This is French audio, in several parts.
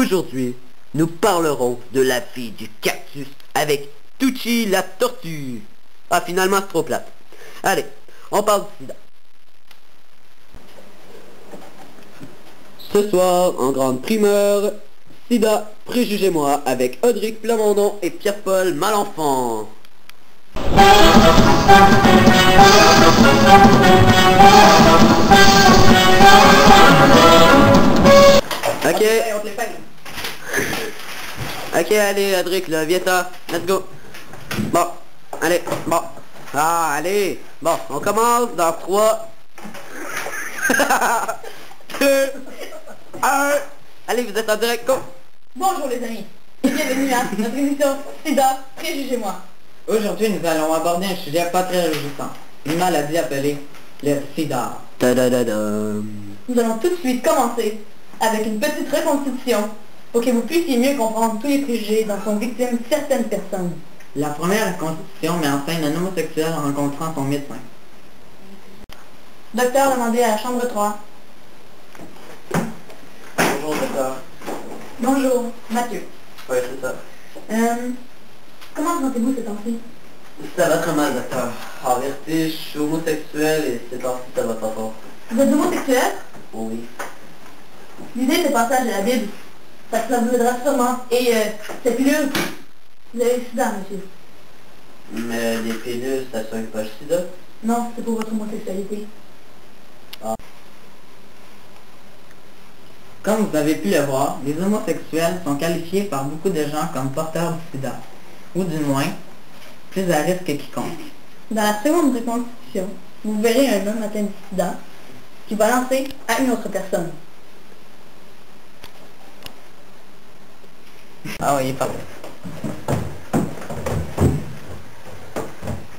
Aujourd'hui, nous parlerons de la vie du cactus avec Tucci la tortue. Ah, finalement, c'est trop plate. Allez, on parle du sida. Ce soir, en grande primeur, sida, préjugez-moi, avec Audric Plamondon et Pierre-Paul Malenfant. Ok. Ok, allez, Audric, là, viens-t'en. Let's go. Bon, allez, bon. Ah, allez. Bon, on commence dans 3, 2, 1. Allez, vous êtes en direct, go. Bonjour les amis, et bienvenue à notre émission SIDA, préjugez-moi. Aujourd'hui, nous allons aborder un sujet pas très réjouissant, une maladie appelée le sida. Ta-da-da-dam. Nous allons tout de suite commencer avec une petite reconstitution pour que vous puissiez mieux comprendre tous les préjugés dont sont victimes certaines personnes. La première constitution met en scène un homosexuel rencontrant son médecin. Docteur, demandez à la chambre 3. Bonjour, docteur. Bonjour, Mathieu. Ouais, c'est ça. Comment vous sentez-vous ces temps-ci? Ça va très mal, docteur. En vérité, je suis homosexuel et c'est temps ça va pas fort. Vous êtes homosexuel? Oui. Lisez ce passage de la Bible. Ça vous aidera sûrement. Et cette pilule, vous avez le sida, monsieur. Mais les pilules, ça soigne pas le sida. Non, c'est pour votre homosexualité. Comme vous avez pu le voir, les homosexuels sont qualifiés par beaucoup de gens comme porteurs du sida, ou du moins, plus à risque que quiconque. Dans la seconde reconstitution, vous verrez un homme atteint du sida qui va lancer à une autre personne. Ah oui, il est parfait.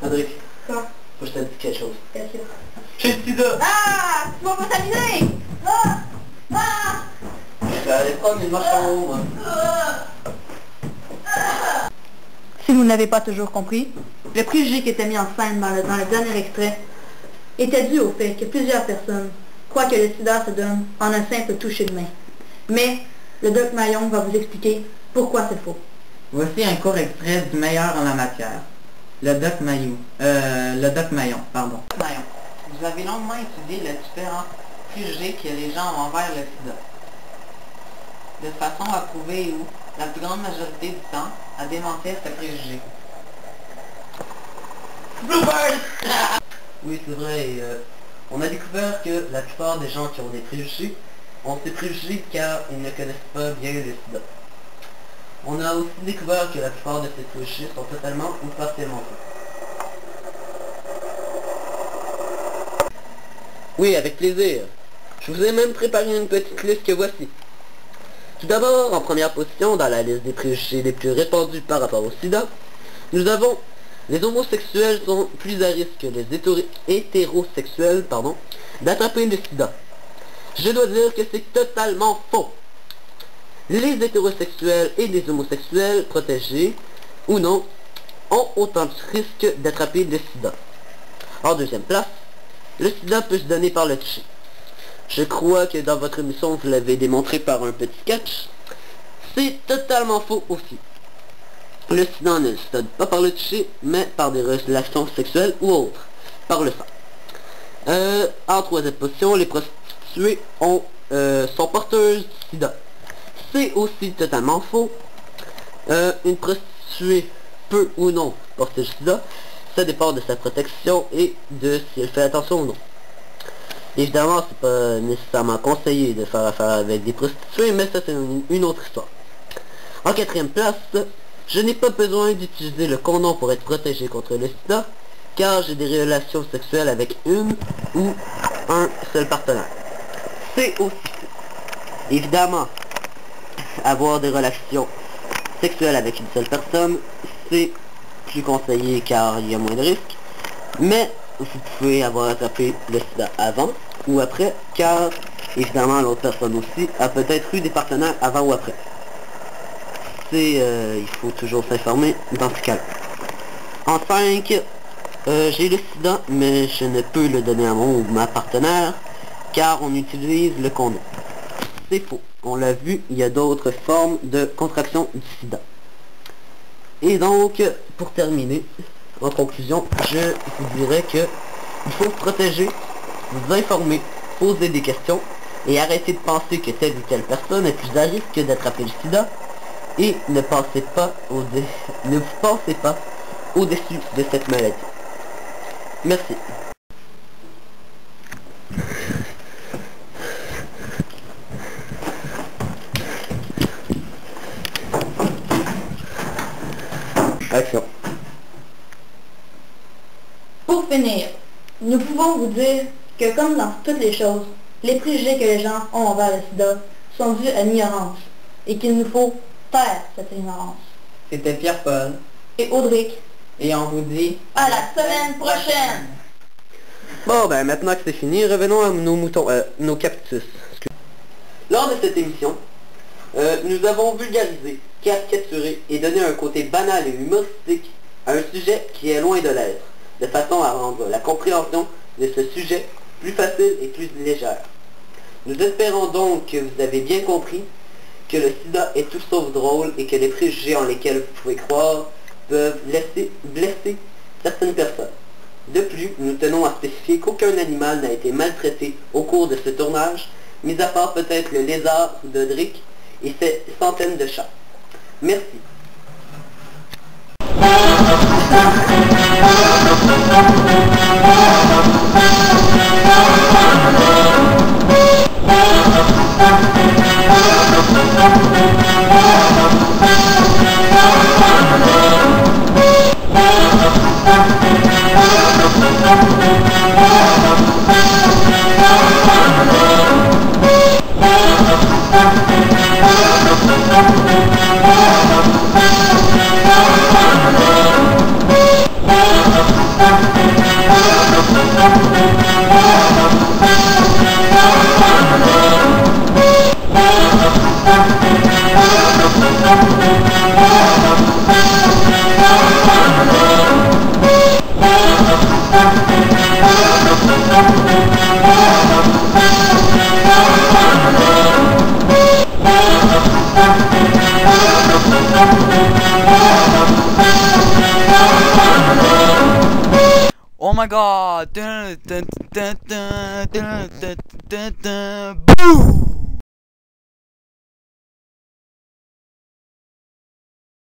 Audric, Quoi? faut que je te dise quelque chose. Bien sûr. J'ai le sida! Ah! Tu m'as brutalisé! Ah! Ah! Je vais aller prendre une marche en haut, moi. Si vous n'avez pas toujours compris, le préjugé qui était mis en scène dans le dernier extrait était dû au fait que plusieurs personnes croient que le sida se donne en un simple toucher de main. Mais le Doc Maillon va vous expliquer pourquoi c'est faux. Voici un court extrait du meilleur en la matière. Le Doc Maillon, pardon. Maillon, vous avez longuement étudié les différents préjugés que les gens ont envers le sida, de façon à prouver où la plus grande majorité du temps à démentir ce préjugé. Oui, c'est vrai. On a découvert que la plupart des gens qui ont des préjugés ont ces préjugés car ils ne connaissent pas bien le sida. On a aussi découvert que la plupart de ces préjugés sont totalement ou partiellement faux. Oui, avec plaisir. Je vous ai même préparé une petite liste que voici. Tout d'abord, en première position, dans la liste des préjugés les plus répandus par rapport au sida, nous avons les homosexuels sont plus à risque que les hétérosexuels, d'attraper le sida. Je dois dire que c'est totalement faux. Les hétérosexuels et les homosexuels, protégés ou non, ont autant de risques d'attraper le sida. En deuxième place, le sida peut se donner par le toucher. Je crois que dans votre émission, vous l'avez démontré par un petit sketch. C'est totalement faux aussi. Le sida ne se donne pas par le toucher, mais par des relations sexuelles ou autres, par le sang. En troisième position, les prostituées sont porteuses du sida. C'est aussi totalement faux. Une prostituée peut ou non porter le sida. Ça dépend de sa protection et de si elle fait attention ou non. Évidemment, c'est pas nécessairement conseillé de faire affaire avec des prostituées, mais ça c'est une autre histoire. En quatrième place, je n'ai pas besoin d'utiliser le condom pour être protégé contre le sida, car j'ai des relations sexuelles avec une ou un seul partenaire. C'est aussi faux. Évidemment, avoir des relations sexuelles avec une seule personne, c'est plus conseillé car il y a moins de risques, mais vous pouvez avoir attrapé le sida avant ou après, car évidemment l'autre personne aussi a peut-être eu des partenaires avant ou après. Il faut toujours s'informer dans ce cas-là. En 5, j'ai le sida, mais je ne peux le donner à mon ou ma partenaire, car on utilise le condom. c'est faux. On l'a vu, il y a d'autres formes de contraction du sida. Et donc, pour terminer, en conclusion, je vous dirais que il faut se protéger, vous informer, poser des questions et arrêter de penser que telle ou telle personne est plus à risque d'attraper le sida et ne pensez pas ne vous pensez pas au-dessus de cette maladie. Merci. Action. Pour finir, nous pouvons vous dire que comme dans toutes les choses, les préjugés que les gens ont envers le sida sont dus à l'ignorance et qu'il nous faut taire cette ignorance. C'était Pierre-Paul. Et Audric, Et on vous dit à la semaine prochaine! Bon ben maintenant que c'est fini, revenons à nos moutons, nos cactus. Lors de cette émission, nous avons vulgarisé, caricaturé et donné un côté banal et humoristique à un sujet qui est loin de l'être, de façon à rendre la compréhension de ce sujet plus facile et plus légère. Nous espérons donc que vous avez bien compris que le sida est tout sauf drôle et que les préjugés en lesquels vous pouvez croire peuvent blesser certaines personnes. De plus, nous tenons à spécifier qu'aucun animal n'a été maltraité au cours de ce tournage, mis à part peut-être le lézard d'Audric et ses centaines de chats. Merci. Oh my god! Dun, dun, dun, dun, dun, dun, dun, dun, dun. Boom!